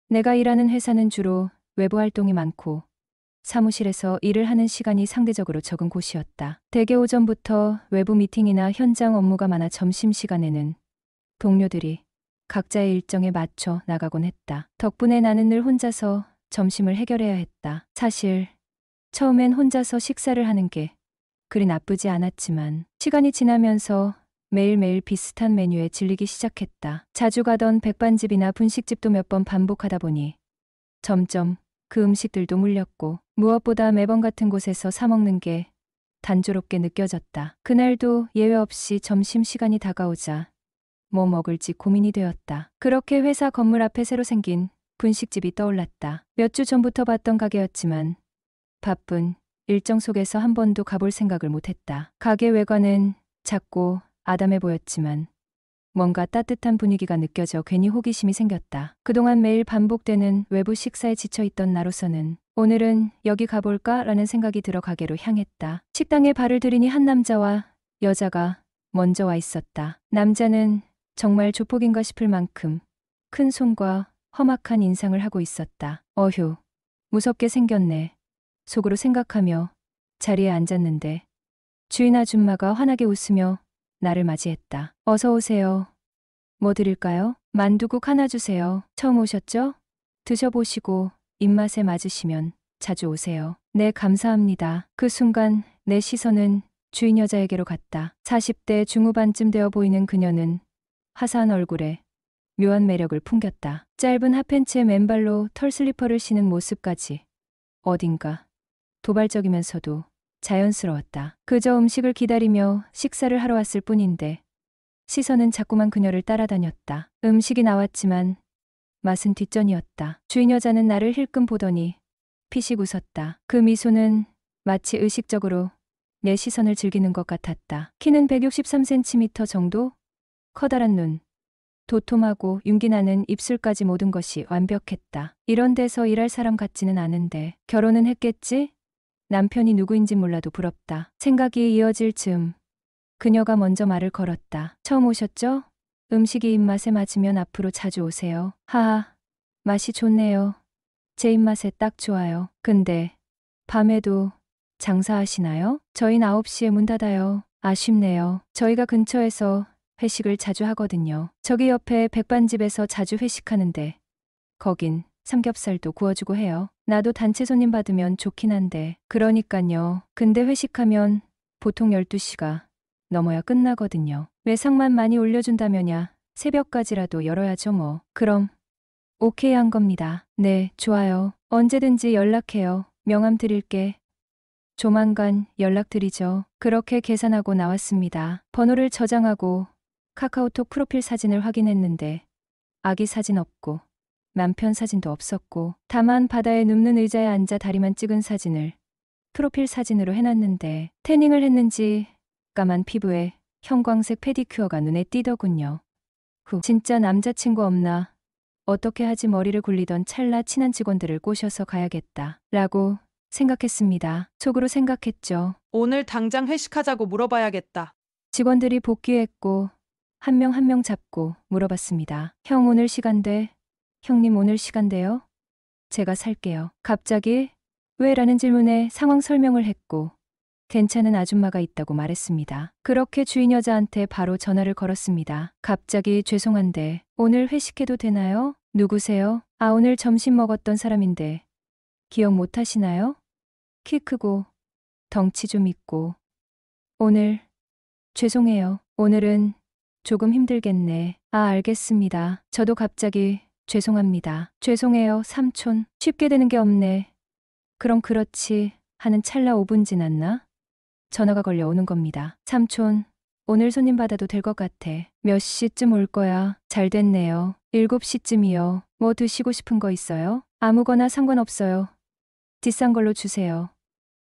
내가 일하는 회사는 주로 외부 활동이 많고 사무실에서 일을 하는 시간이 상대적으로 적은 곳이었다. 대개 오전부터 외부 미팅이나 현장 업무가 많아 점심시간에는 동료들이 각자의 일정에 맞춰 나가곤 했다. 덕분에 나는 늘 혼자서 점심을 해결해야 했다. 사실 처음엔 혼자서 식사를 하는 게 그리 나쁘지 않았지만 시간이 지나면서 매일매일 비슷한 메뉴에 질리기 시작했다. 자주 가던 백반집이나 분식집도 몇 번 반복하다 보니 점점 그 음식들도 물렸고 무엇보다 매번 같은 곳에서 사 먹는 게 단조롭게 느껴졌다. 그날도 예외 없이 점심시간이 다가오자 뭐 먹을지 고민이 되었다. 그렇게 회사 건물 앞에 새로 생긴 분식집이 떠올랐다. 몇 주 전부터 봤던 가게였지만 바쁜 일정 속에서 한 번도 가볼 생각을 못했다. 가게 외관은 작고 아담해 보였지만 뭔가 따뜻한 분위기가 느껴져 괜히 호기심이 생겼다. 그동안 매일 반복되는 외부 식사에 지쳐있던 나로서는 오늘은 여기 가볼까라는 생각이 들어 가게로 향했다. 식당에 발을 들이니 한 남자와 여자가 먼저 와 있었다. 남자는 정말 조폭인가 싶을 만큼 큰 손과 험악한 인상을 하고 있었다. 어휴, 무섭게 생겼네. 속으로 생각하며 자리에 앉았는데 주인 아줌마가 환하게 웃으며 나를 맞이했다. 어서 오세요. 뭐 드릴까요? 만두국 하나 주세요. 처음 오셨죠? 드셔보시고 입맛에 맞으시면 자주 오세요. 네, 감사합니다. 그 순간 내 시선은 주인 여자에게로 갔다. 40대 중후반쯤 되어 보이는 그녀는 화사한 얼굴에 묘한 매력을 풍겼다. 짧은 핫팬츠에 맨발로 털 슬리퍼를 신은 모습까지 어딘가 도발적이면서도 자연스러웠다. 그저 음식을 기다리며 식사를 하러 왔을 뿐인데 시선은 자꾸만 그녀를 따라다녔다. 음식이 나왔지만 맛은 뒷전이었다. 주인 여자는 나를 힐끔 보더니 피식 웃었다. 그 미소는 마치 의식적으로 내 시선을 즐기는 것 같았다. 키는 163cm 정도? 커다란 눈, 도톰하고 윤기나는 입술까지 모든 것이 완벽했다. 이런 데서 일할 사람 같지는 않은데 결혼은 했겠지? 남편이 누구인지 몰라도 부럽다. 생각이 이어질 즈음 그녀가 먼저 말을 걸었다. 처음 오셨죠? 음식이 입맛에 맞으면 앞으로 자주 오세요. 하하, 맛이 좋네요. 제 입맛에 딱 좋아요. 근데 밤에도 장사하시나요? 저희는 9시에 문 닫아요. 아쉽네요. 저희가 근처에서 회식을 자주 하거든요. 저기 옆에 백반집에서 자주 회식하는데 거긴 삼겹살도 구워주고 해요. 나도 단체 손님 받으면 좋긴 한데. 그러니깐요. 근데 회식하면 보통 12시가 넘어야 끝나거든요. 외상만 많이 올려준다면야 새벽까지라도 열어야죠 뭐. 그럼 오케이 한 겁니다. 네, 좋아요. 언제든지 연락해요. 명함 드릴게. 조만간 연락드리죠. 그렇게 계산하고 나왔습니다. 번호를 저장하고 카카오톡 프로필 사진을 확인했는데 아기 사진 없고 남편 사진도 없었고 다만 바다에 눕는 의자에 앉아 다리만 찍은 사진을 프로필 사진으로 해놨는데 태닝을 했는지 까만 피부에 형광색 페디큐어가 눈에 띄더군요. 진짜 남자친구 없나? 어떻게 하지 머리를 굴리던 찰나 친한 직원들을 꼬셔서 가야겠다. 라고 생각했습니다. 속으로 생각했죠. 오늘 당장 회식하자고 물어봐야겠다. 직원들이 복귀했고 한 명 한 명 잡고 물어봤습니다. 형 오늘 시간 돼? 형님 오늘 시간 돼요? 제가 살게요. 갑자기 왜? 라는 질문에 상황 설명을 했고 괜찮은 아줌마가 있다고 말했습니다. 그렇게 주인 여자한테 바로 전화를 걸었습니다. 갑자기 죄송한데 오늘 회식해도 되나요? 누구세요? 아, 오늘 점심 먹었던 사람인데 기억 못 하시나요? 키 크고 덩치 좀 있고. 오늘 죄송해요. 오늘은 조금 힘들겠네. 아, 알겠습니다. 저도 갑자기 죄송합니다. 죄송해요, 삼촌. 쉽게 되는 게 없네. 그럼 그렇지 하는 찰나 5분 지났나? 전화가 걸려오는 겁니다. 삼촌, 오늘 손님 받아도 될 것 같아. 몇 시쯤 올 거야? 잘 됐네요. 7시쯤이요. 뭐 드시고 싶은 거 있어요? 아무거나 상관없어요. 비싼 걸로 주세요.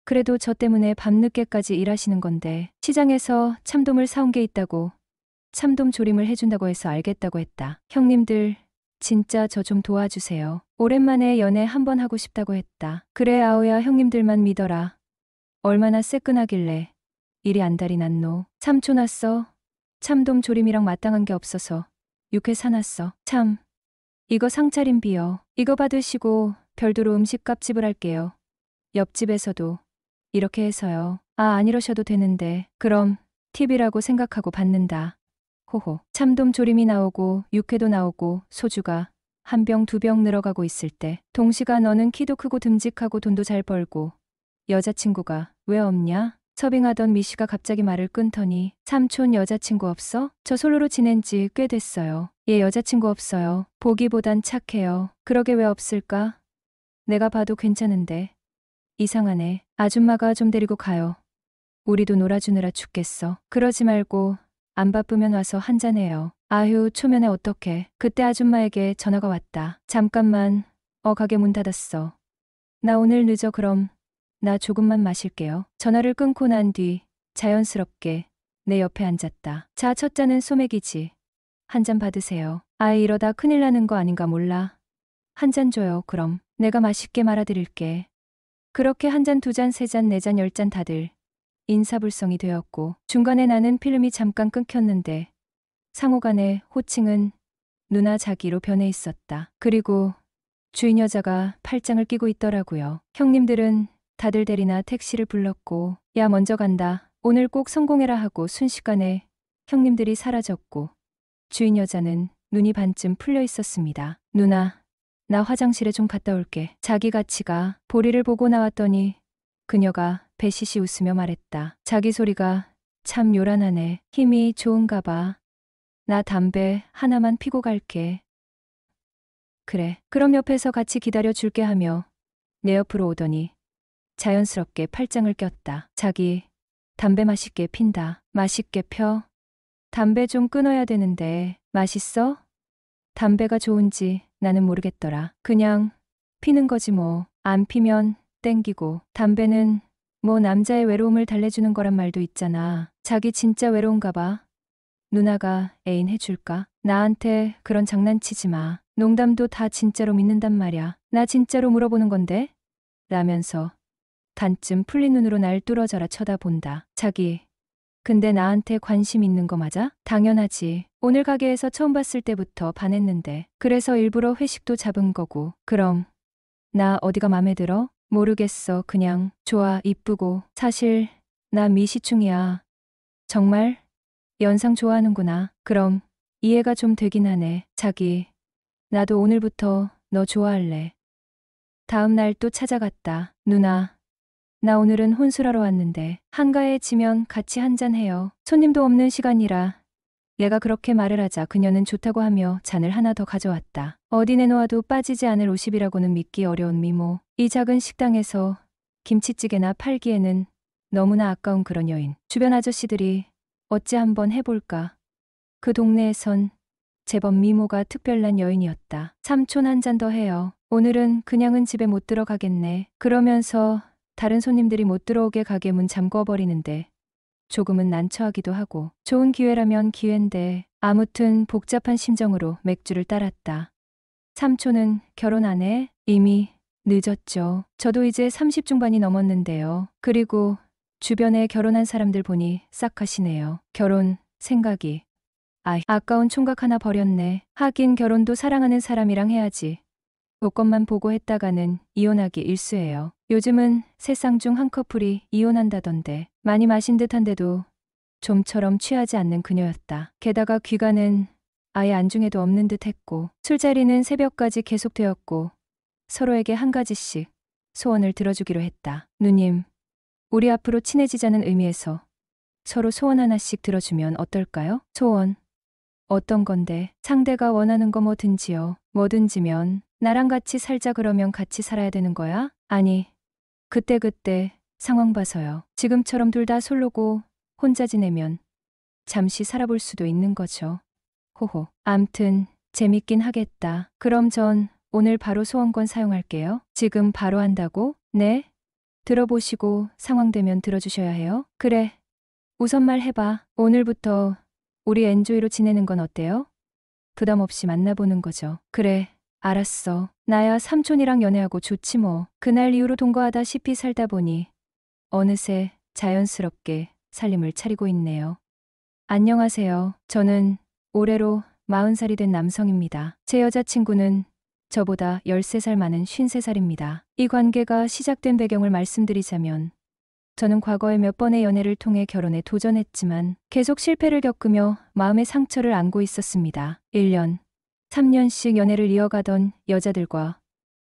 그래도 저 때문에 밤늦게까지 일하시는 건데 시장에서 참돔을 사온 게 있다고 참돔 조림을 해준다고 해서 알겠다고 했다. 형님들 진짜 저 좀 도와주세요. 오랜만에 연애 한번 하고 싶다고 했다. 그래 아오야 형님들만 믿어라. 얼마나 새끈하길래 이리 안달이 났노. 삼촌 왔어. 참돔 조림이랑 마땅한 게 없어서 육회 사놨어. 참 이거 상차림비요. 이거 받으시고 별도로 음식값 지불할게요. 옆집에서도 이렇게 해서요. 아, 안 이러셔도 되는데. 그럼 팁이라고 생각하고 받는다. 호호. 참돔 조림이 나오고 육회도 나오고 소주가 한 병 두 병 늘어가고 있을 때 동시가 너는 키도 크고 듬직하고 돈도 잘 벌고 여자친구가 왜 없냐? 서빙하던 미씨가 갑자기 말을 끊더니 삼촌 여자친구 없어? 저 솔로로 지낸 지 꽤 됐어요. 얘 여자친구 없어요. 보기보단 착해요. 그러게 왜 없을까? 내가 봐도 괜찮은데. 이상하네. 아줌마가 좀 데리고 가요. 우리도 놀아주느라 죽겠어. 그러지 말고 안 바쁘면 와서 한잔해요. 아휴, 초면에 어떡해. 그때 아줌마에게 전화가 왔다. 잠깐만. 가게 문 닫았어. 나 오늘 늦어. 그럼 나 조금만 마실게요. 전화를 끊고 난 뒤 자연스럽게 내 옆에 앉았다. 자, 첫 잔은 소맥이지. 한 잔 받으세요. 아이, 이러다 큰일 나는 거 아닌가 몰라. 한 잔 줘요. 그럼 내가 맛있게 말아드릴게. 그렇게 한 잔, 두 잔, 세 잔, 네 잔, 열 잔 다들 인사불성이 되었고 중간에 나는 필름이 잠깐 끊겼는데 상호간의 호칭은 누나 자기로 변해 있었다. 그리고 주인 여자가 팔짱을 끼고 있더라고요. 형님들은 다들 대리나 택시를 불렀고 야, 먼저 간다. 오늘 꼭 성공해라 하고 순식간에 형님들이 사라졌고 주인 여자는 눈이 반쯤 풀려 있었습니다. 누나, 나 화장실에 좀 갔다 올게. 자기 같이 가. 보리를 보고 나왔더니 그녀가 배시시 웃으며 말했다. 자기 소리가 참 요란하네. 힘이 좋은가 봐. 나 담배 하나만 피고 갈게. 그래. 그럼 옆에서 같이 기다려 줄게 하며 내 옆으로 오더니 자연스럽게 팔짱을 꼈다. 자기, 담배 맛있게 핀다. 맛있게 펴. 담배 좀 끊어야 되는데 맛있어? 담배가 좋은지 나는 모르겠더라. 그냥 피는 거지 뭐. 안 피면 땡기고. 담배는 뭐 남자의 외로움을 달래주는 거란 말도 있잖아. 자기 진짜 외로운가 봐. 누나가 애인 해줄까? 나한테 그런 장난치지 마. 농담도 다 진짜로 믿는단 말야. 나 진짜로 물어보는 건데? 라면서 반쯤 풀린 눈으로 날 뚫어져라 쳐다본다. 자기, 근데 나한테 관심 있는 거 맞아? 당연하지. 오늘 가게에서 처음 봤을 때부터 반했는데. 그래서 일부러 회식도 잡은 거고. 그럼 나 어디가 맘에 들어? 모르겠어. 그냥 좋아, 이쁘고. 사실 나 미시충이야. 정말? 연상 좋아하는구나. 그럼 이해가 좀 되긴 하네. 자기, 나도 오늘부터 너 좋아할래. 다음 날 또 찾아갔다. 누나, 나 오늘은 혼술하러 왔는데 한가해지면 같이 한잔해요. 손님도 없는 시간이라. 얘가 그렇게 말을 하자 그녀는 좋다고 하며 잔을 하나 더 가져왔다. 어디 내놓아도 빠지지 않을 50이라고는 믿기 어려운 미모. 이 작은 식당에서 김치찌개나 팔기에는 너무나 아까운 그런 여인. 주변 아저씨들이 어찌 한번 해볼까. 그 동네에선 제법 미모가 특별난 여인이었다. 삼촌 한 잔 더 해요. 오늘은 그냥은 집에 못 들어가겠네. 그러면서 다른 손님들이 못 들어오게 가게 문 잠궈버리는데 조금은 난처하기도 하고 좋은 기회라면 기회인데 아무튼 복잡한 심정으로 맥주를 따랐다. 삼촌은 결혼 안 해? 이미 늦었죠. 저도 이제 30 중반이 넘었는데요. 그리고 주변에 결혼한 사람들 보니 싹 가시네요. 결혼 생각이. 아까운 총각 하나 버렸네. 하긴 결혼도 사랑하는 사람이랑 해야지. 조건만 보고 했다가는 이혼하기 일쑤예요. 요즘은 세 쌍 중 한 커플이 이혼한다던데. 많이 마신 듯한데도 좀처럼 취하지 않는 그녀였다. 게다가 귀가는 아예 안중에도 없는 듯 했고 술자리는 새벽까지 계속되었고 서로에게 한 가지씩 소원을 들어주기로 했다. 누님, 우리 앞으로 친해지자는 의미에서 서로 소원 하나씩 들어주면 어떨까요? 소원. 어떤 건데? 상대가 원하는 거 뭐든지요. 뭐든지면 나랑 같이 살자 그러면 같이 살아야 되는 거야? 아니, 그때그때 상황 봐서요. 지금처럼 둘 다 솔로고 혼자 지내면 잠시 살아볼 수도 있는 거죠. 호호. 암튼 재밌긴 하겠다. 그럼 전 오늘 바로 소원권 사용할게요. 지금 바로 한다고? 네? 들어보시고 상황 되면 들어주셔야 해요. 그래. 우선 말해봐. 오늘부터 우리 엔조이로 지내는 건 어때요? 부담 없이 만나보는 거죠. 그래. 알았어. 나야 삼촌이랑 연애하고 좋지 뭐. 그날 이후로 동거하다시피 살다 보니 어느새 자연스럽게 살림을 차리고 있네요. 안녕하세요. 저는 올해로 40살이 된 남성입니다. 제 여자친구는 저보다 13살 많은 53살입니다. 이 관계가 시작된 배경을 말씀드리자면 저는 과거에 몇 번의 연애를 통해 결혼에 도전했지만 계속 실패를 겪으며 마음의 상처를 안고 있었습니다. 1년, 3년씩 연애를 이어가던 여자들과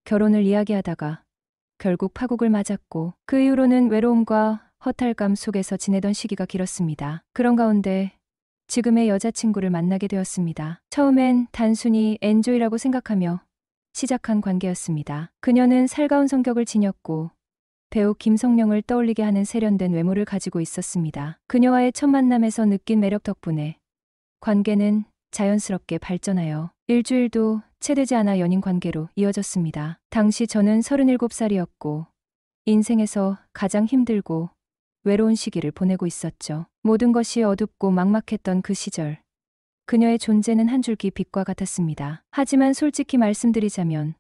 결혼을 이야기하다가 결국 파국을 맞았고 그 이후로는 외로움과 허탈감 속에서 지내던 시기가 길었습니다. 그런 가운데 지금의 여자친구를 만나게 되었습니다. 처음엔 단순히 엔조이라고 생각하며 시작한 관계였습니다. 그녀는 살가운 성격을 지녔고 배우 김성령을 떠올리게 하는 세련된 외모를 가지고 있었습니다. 그녀와의 첫 만남에서 느낀 매력 덕분에 관계는 자연스럽게 발전하여 일주일도 채 되지 않아 연인 관계로 이어졌습니다. 당시 저는 37살이었고 인생에서 가장 힘들고 외로운 시기를 보내고 있었죠. 모든 것이 어둡고 막막했던 그 시절. 그녀의 존재는 한 줄기 빛과 같았습니다. 하지만 솔직히 말씀드리자면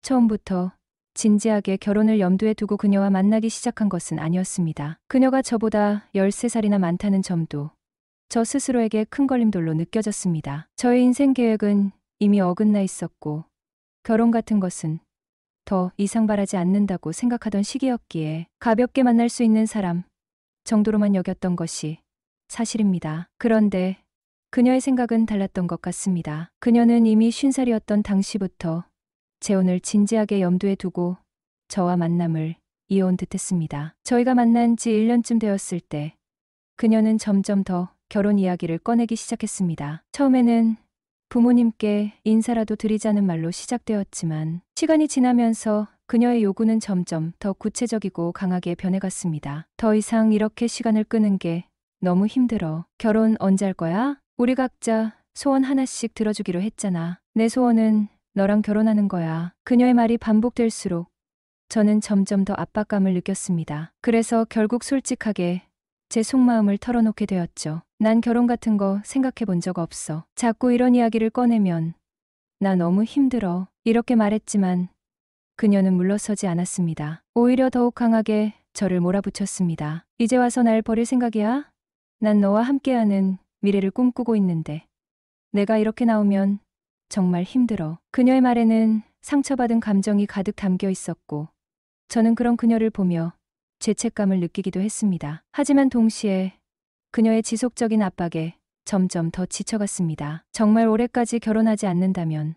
처음부터 진지하게 결혼을 염두에 두고 그녀와 만나기 시작한 것은 아니었습니다. 그녀가 저보다 13살이나 많다는 점도 저 스스로에게 큰 걸림돌로 느껴졌습니다. 저의 인생 계획은 이미 어긋나 있었고 결혼 같은 것은 더 이상 바라지 않는다고 생각하던 시기였기에 가볍게 만날 수 있는 사람 정도로만 여겼던 것이 사실입니다. 그런데 그녀의 생각은 달랐던 것 같습니다. 그녀는 이미 50살이었던 당시부터 재혼을 진지하게 염두에 두고 저와 만남을 이어온 듯했습니다. 저희가 만난 지 1년쯤 되었을 때 그녀는 점점 더 결혼 이야기를 꺼내기 시작했습니다. 처음에는 부모님께 인사라도 드리자는 말로 시작되었지만 시간이 지나면서 그녀의 요구는 점점 더 구체적이고 강하게 변해갔습니다. 더 이상 이렇게 시간을 끄는 게 너무 힘들어. 결혼 언제 할 거야? 우리 각자 소원 하나씩 들어주기로 했잖아. 내 소원은 너랑 결혼하는 거야. 그녀의 말이 반복될수록 저는 점점 더 압박감을 느꼈습니다. 그래서 결국 솔직하게 제 속마음을 털어놓게 되었죠. 난 결혼 같은 거 생각해 본 적 없어. 자꾸 이런 이야기를 꺼내면 나 너무 힘들어. 이렇게 말했지만 그녀는 물러서지 않았습니다. 오히려 더욱 강하게 저를 몰아붙였습니다. 이제 와서 날 버릴 생각이야? 난 너와 함께하는 미래를 꿈꾸고 있는데 내가 이렇게 나오면 정말 힘들어. 그녀의 말에는 상처받은 감정이 가득 담겨 있었고 저는 그런 그녀를 보며 죄책감을 느끼기도 했습니다. 하지만 동시에 그녀의 지속적인 압박에 점점 더 지쳐갔습니다. 정말 올해까지 결혼하지 않는다면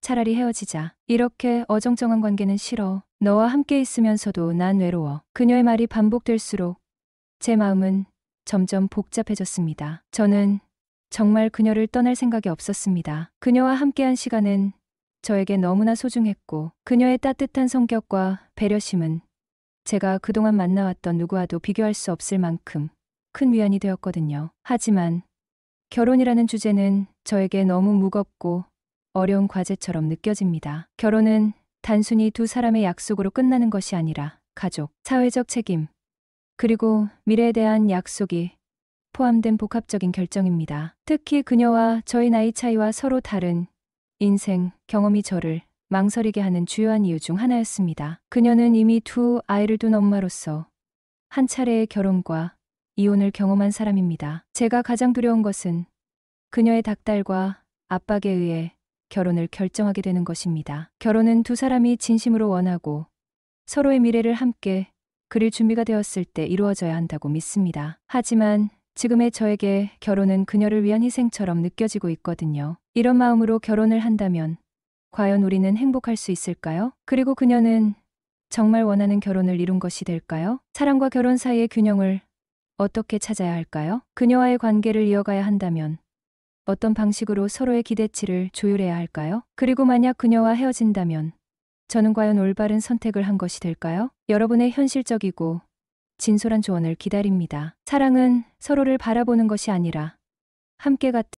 차라리 헤어지자. 이렇게 어정쩡한 관계는 싫어. 너와 함께 있으면서도 난 외로워. 그녀의 말이 반복될수록 제 마음은 점점 복잡해졌습니다. 저는 정말 그녀를 떠날 생각이 없었습니다. 그녀와 함께한 시간은 저에게 너무나 소중했고 그녀의 따뜻한 성격과 배려심은 제가 그동안 만나왔던 누구와도 비교할 수 없을 만큼 큰 위안이 되었거든요. 하지만 결혼이라는 주제는 저에게 너무 무겁고 어려운 과제처럼 느껴집니다. 결혼은 단순히 두 사람의 약속으로 끝나는 것이 아니라 가족, 사회적 책임, 그리고 미래에 대한 약속이 포함된 복합적인 결정입니다. 특히 그녀와 저희 나이 차이와 서로 다른 인생 경험이 저를 망설이게 하는 주요한 이유 중 하나였습니다. 그녀는 이미 두 아이를 둔 엄마로서 한 차례의 결혼과 이혼을 경험한 사람입니다. 제가 가장 두려운 것은 그녀의 닥달과 압박에 의해 결혼을 결정하게 되는 것입니다. 결혼은 두 사람이 진심으로 원하고 서로의 미래를 함께 그릴 준비가 되었을 때 이루어져야 한다고 믿습니다. 하지만 지금의 저에게 결혼은 그녀를 위한 희생처럼 느껴지고 있거든요. 이런 마음으로 결혼을 한다면 과연 우리는 행복할 수 있을까요? 그리고 그녀는 정말 원하는 결혼을 이룬 것이 될까요? 사랑과 결혼 사이의 균형을 어떻게 찾아야 할까요? 그녀와의 관계를 이어가야 한다면 어떤 방식으로 서로의 기대치를 조율해야 할까요? 그리고 만약 그녀와 헤어진다면 저는 과연 올바른 선택을 한 것이 될까요? 여러분의 현실적이고 진솔한 조언을 기다립니다. 사랑은 서로를 바라보는 것이 아니라 함께 같은